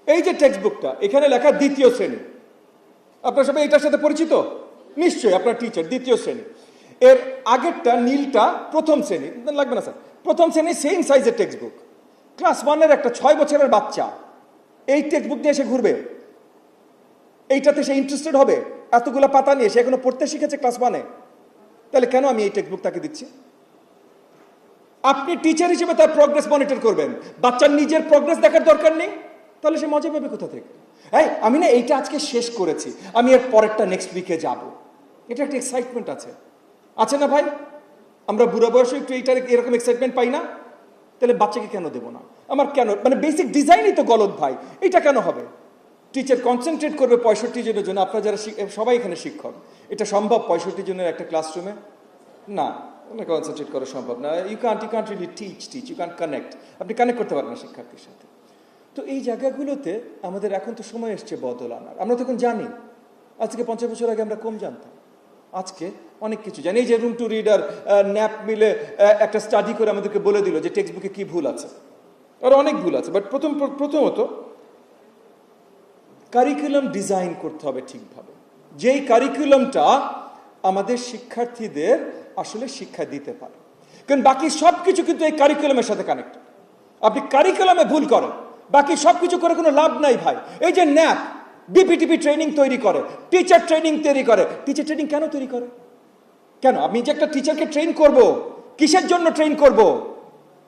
এই যে টেক্সট বুকটা এখানে লেখা দ্বিতীয় শ্রেণী, আপনার সবাই এটার সাথে পরিচিত নিশ্চয়ই, আপনার টিচার দ্বিতীয় শ্রেণী। এর আগেরটা নীলটা প্রথম শ্রেণী, লাগবে না স্যার, প্রথম শ্রেণী সেম সাইজের টেক্সট বুক। ক্লাস 1-এর একটা 6 বছরের বাচ্চা এই টেক্সট বুক নিয়ে এসে ঘুরবে, এইটাতে সে ইন্টারেস্টেড হবে? এতগুলো পাতা নিয়ে সে এখনো পড়তে শিখেছে ক্লাস 1-এ, তাহলে কেন আমি এই টেক্সট বুক তাকে দিচ্ছি? আপনি টিচার হিসেবে তার প্রোগ্রেস মনিটর করবেন, বাচ্চার নিজের প্রোগ্রেস দেখার দরকার নেই, তাহলে সে মজা পাবে কোথা থেকে? এই আমি না এইটা আজকে শেষ করেছি, আমি এর পরেরটা নেক্সট উইকে যাব, এটা একটা এক্সাইটমেন্ট আছে না ভাই? আমরা বুড়া বয়সে একটু এইটার এরকম এক্সাইটমেন্ট পাই না? তাহলে বাচ্চাকে কেন দেবো না? আমার কেন, মানে বেসিক ডিজাইনই তো গলত ভাই, এটা কেন হবে? টিচার কনসেন্ট্রেট করবে 65 জনের জন্য, আপনারা যারা সবাই এখানে শিক্ষক, এটা সম্ভব 65 জনের একটা ক্লাসরুমে? না, কনসেন্ট্রেট করা সম্ভব না। You can't really teach, you can't connect, আপনি কানেক্ট করতে পারেন না শিক্ষার্থীর সাথে। তো এই জায়গাগুলোতে আমাদের এখন তো সময় এসছে বদল আনার। আমরা তখন জানি, আজকে 50 বছর আগে আমরা কম জানতাম, আজকে অনেক কিছু জানি। এই যে রুম টু রিডার ন্যাপ মিলে একটা স্টাডি করে আমাদেরকে বলে দিল যে টেক্সট বুকে কি ভুল আছে, আর অনেক ভুল আছে। বাট প্রথমত কারিকুলাম ডিজাইন করতে হবে ঠিকভাবে, যেই কারিকুলামটা আমাদের শিক্ষার্থীদের আসলে শিক্ষা দিতে পারে, কারণ বাকি সবকিছু কিন্তু এই কারিকুলামের সাথে কানেক্টেড। আপনি কারিকুলামে ভুল করেন, বাকি সবকিছু করে কোনো লাভ নাই ভাই। এই যে ন্যাপ বিপিটিপি ট্রেনিং তৈরি করে, টিচার ট্রেনিং তৈরি করে, টিচার ট্রেনিং কেন তৈরি করে? কেন? আমি যে একটা টিচারকে ট্রেন করব, কিসের জন্য ট্রেন করব?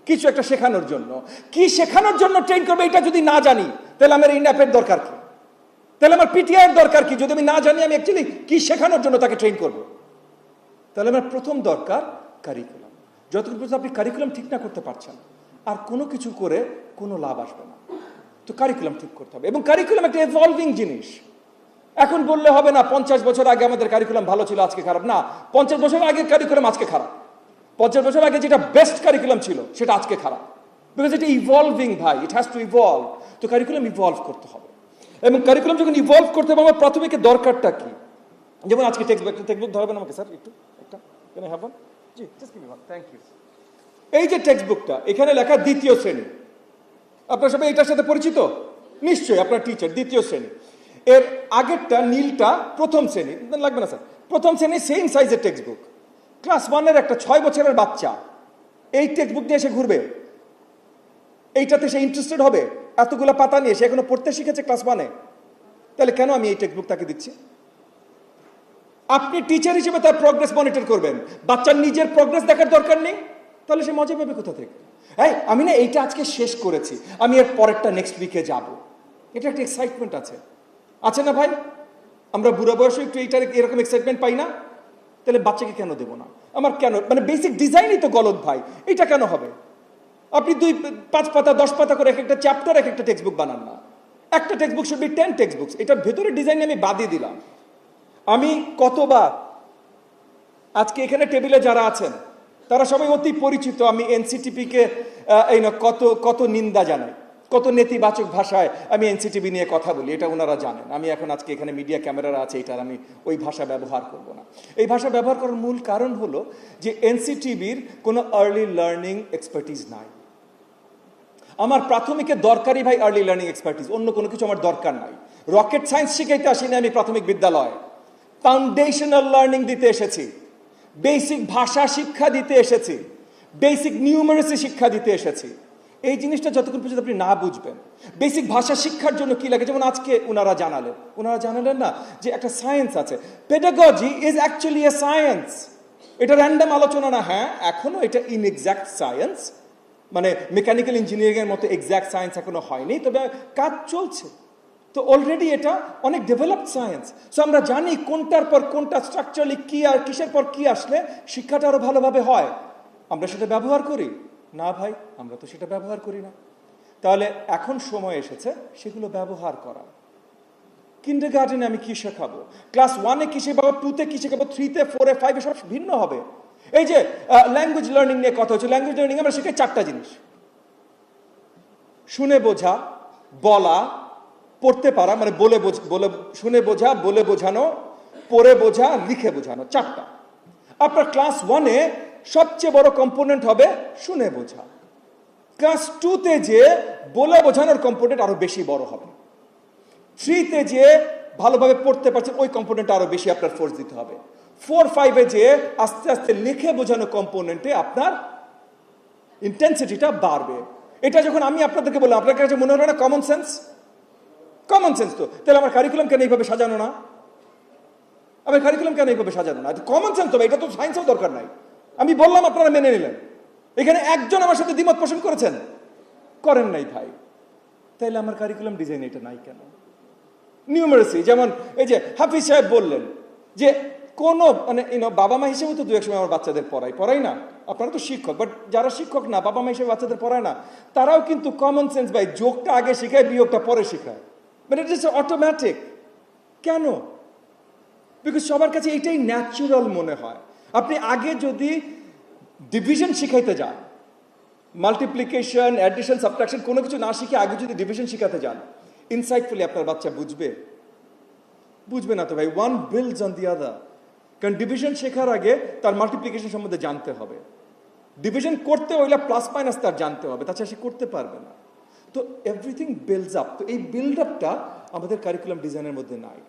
কিছু একটা শেখানোর জন্য। কি শেখানোর জন্য ট্রেন করবে এটা যদি না জানি, তাহলে আমার এই ন্যাপের দরকার কি? তাহলে আমার পিটিআই এর দরকার কি? যদি আমি না জানি আমি অ্যাকচুয়ালি কি শেখানোর জন্য তাকে ট্রেন করব, তাহলে আমার প্রথম দরকার কারিকুলাম। যতক্ষণ পর্যন্ত আপনি কারিকুলাম ঠিক না করতে পারছেন, আর কোনো কিছু করে কোনো লাভ আসবে না। তো কারিকুলাম ঠিক করতে হবে, এবং কারিকুলাম একটা এভলভিং জিনিস। এখন বললে হবে না 50 বছর আগে আমাদের কারিকুলাম ভালো ছিল আজকে খারাপ। না, 50 বছর আগের কারিকুলাম আজকে খারাপ। 50 বছর আগে যেটা বেস্ট কারিকুলাম ছিল সেটা আজকে খারাপ, বিকজ এটা ইভলভিং ভাই, ইট হ্যাজ টু ইভলভ। তো কারিকুলাম ইভলভ করতে হবে, এবং কারিকুলাম যখন ইভলভ করতে হবে আমার প্রাথমিকের দরকারটা কি? যেমন আজকে টেক্সট বুক ধরবেন আমাকে স্যার একটু একটা, কেন হ্যাভ ওয়ান? জি, just give me one, thank you. এই যে টেক্সট বুকটা এখানে লেখা দ্বিতীয় শ্রেণী, আপনার সবাই এটার সাথে পরিচিত নিশ্চয়ই, আপনার টিচার দ্বিতীয় শ্রেণী। এর আগেরটা নীলটা প্রথম শ্রেণী, লাগবে না স্যার, প্রথম শ্রেণী সেম সাইজের টেক্সট বুক। ক্লাস 1-এর একটা 6 বছরের বাচ্চা এই টেক্সট বুক নিয়ে এসে ঘুরবে, এইটাতে সে ইন্টারেস্টেড হবে? এতগুলো পাতা নিয়ে সে এখনো পড়তে শিখেছে ক্লাস 1-এ, তাহলে কেন আমি এই টেক্সট বুক তাকে দিচ্ছি? আপনি টিচার হিসেবে তার প্রোগ্রেস মনিটর করবেন, বাচ্চার নিজের প্রোগ্রেস দেখার দরকার নেই, তাহলে সে মজা পাবে কোথা থেকে? এই আমি না এইটা আজকে শেষ করেছি, আমি এর পরেরটা নেক্সট উইকে যাব, এটা একটা এক্সাইটমেন্ট আছে না ভাই? আমরা বুড়া বয়সে একটু এইটার এরকম এক্সাইটমেন্ট পাই না? তাহলে বাচ্চাকে কেন দেবো না? আমার কেন, মানে বেসিক ডিজাইনই তো গলত ভাই, এটা কেন হবে? আপনি 5 পাতা 10 পাতা করে একটা চ্যাপ্টার একটা টেক্সট বুক বানান না, একটা text book should be 10 text books. এটার ভেতরে ডিজাইন আমি বাদই দিলাম। আমি কতবার আজকে এখানে টেবিলে যারা আছেন তারা সবাই অতি পরিচিত, আমি এনসিটিপিকে কত নিন্দা জানাই, কত নেতিবাচক ভাষায় আমি এনসিটিভি নিয়ে কথা বলি, এটা ওনারা জানেন। আমি এখন আজকে এখানে মিডিয়া ক্যামেরারা আছে, এটার আমি ওই ভাষা ব্যবহার করব না। এই ভাষা ব্যবহার করার মূল কারণ হলো যে এনসিটিভির কোনো আর্লি লার্নিং এক্সপার্টিস নাই। আমার প্রাথমিকের দরকারই ভাই আর্লি লার্নিং এক্সপার্টিস, অন্য কোনো কিছু আমার দরকার নাই। রকেট সায়েন্স শিখাইতে আসিনি আমি প্রাথমিক বিদ্যালয়, ফাউন্ডেশনাল লার্নিং দিতে এসেছি, বেসিক ভাষা শিক্ষা দিতে এসেছি, বেসিক নিউমারেসি শিক্ষা দিতে এসেছি। এই জিনিসটা যতক্ষণ পর্যন্ত আপনি না বুঝবেন, বেসিক ভাষা শিক্ষার জন্য কি লাগে, যেমন আজকে ওনারা জানালেন না যে একটা সায়েন্স আছে, pedagogy is actually a science. এটা র্যান্ডম আলোচনা না, হ্যাঁ এখনো এটা ইনএক্সাক্ট সায়েন্স, মানে মেকানিক্যাল ইঞ্জিনিয়ারিং এর মতো এক্সাক্ট সায়েন্স এখনো হয়নি, তবে কাজ চলছে। তো অলরেডি এটা অনেক ডেভেলপড সায়েন্স। সো আমরা জানি কোনটার পর কোনটা স্ট্রাকচারালি কি আর কিসের পর কি আসলে শিক্ষাটা আরো ভালোভাবে হয়। আমরা সেটা ব্যবহার করি না ভাই, আমরা তো সেটা ব্যবহার করি না। তাহলে এখন সময় এসেছে সেগুলো ব্যবহার করা। কিন্ডারগার্টেনে আমি কি শেখাবো, ক্লাস 1-এ কি শেখাবো, 2-তে কি শেখাবো, 3-তে 4-এ 5-এ সব ভিন্ন হবে। এই যে ল্যাঙ্গুয়েজ লার্নিং নিয়ে কথা হচ্ছে, ল্যাঙ্গুয়েজ লার্নিং আমরা শেখাই 4টা জিনিস: শুনে বোঝা, বলা, পড়তে পারা, মানে বলে শুনে বোঝা, বলে বোঝানো, পড়ে বোঝা, লিখে বোঝানো, 4টা। আপনার ক্লাস 1-এ সবচেয়ে বড় কম্পোনেন্ট হবে শুনে বোঝা। ক্লাস 2-তে যে বলে বোঝানোর কম্পোনেন্ট আরো বেশি বড় হবে। 3-তে যে ভালোভাবে পড়তে পারছেন ওই কম্পোনেন্টে আরো বেশি আপনার ফোর্স দিতে হবে। 4-5-এ যে আস্তে আস্তে লিখে বোঝানো কম্পোনেন্টে আপনার ইন্টেন্সিটিটা বাড়বে। এটা যখন আমি আপনাদেরকে বললাম, আপনার কাছে মনে হলো না কমন সেন্স? কমন সেন্স তো। তাহলে আমার কারিকুলাম কেন এইভাবে সাজানো না? আমার কারিকুলাম কেন এইভাবে সাজানো না? কমন সেন্স হবে, এটা তো সায়েন্সেও দরকার নাই। আমি বললাম, আপনারা মেনে নিলেন। এখানে একজন আমার সাথে দ্বিমত পোষণ করেছেন? করেন নাই ভাই। তাইলে আমার কারিকুলাম ডিজাইন এটা নাই কেন? নিউমারেসি, যেমন এই যে হাফিজ সাহেব বললেন যে কোনো মানে বাবা মা হিসেবে তো দু এক সময় আমার বাচ্চাদের পড়াই না, আপনারা তো শিক্ষক, বাট যারা শিক্ষক না, বাবা মা হিসেবে বাচ্চাদের পড়ায় না, তারাও কিন্তু কমন সেন্স ভাই, যোগটা আগে শেখায়, বিয়োগটা পরে শেখায়। মানে ইট ইজ অটোমেটিক। কেন? বিকজ সবার কাছে এটাই ন্যাচুরাল মনে হয়। আপনি আগে যদি ডিভিশন শিখাইতে যান, মাল্টিপ্লিকেশন, অ্যাডিশন, সাবট্রাকশন কোনো কিছু না শিখে আগে যদি ডিভিশন শিখাতে যান, ইনসাইটফুলি আপনার বাচ্চা বুঝবে না তো ভাই। ওয়ান বিল্ডস অন দি আদার। কারণ ডিভিশন শেখার আগে তার মাল্টিপ্লিকেশন সম্বন্ধে জানতে হবে, ডিভিশন করতে হইলে প্লাস মাইনাস তার জানতে হবে, তাছাড়া সে করতে পারবে না। তো এভরিথিং বিল্ডস আপ। তো এই বিল্ড আপটা আমাদের কারিকুলাম ডিজাইনের মধ্যে নাই।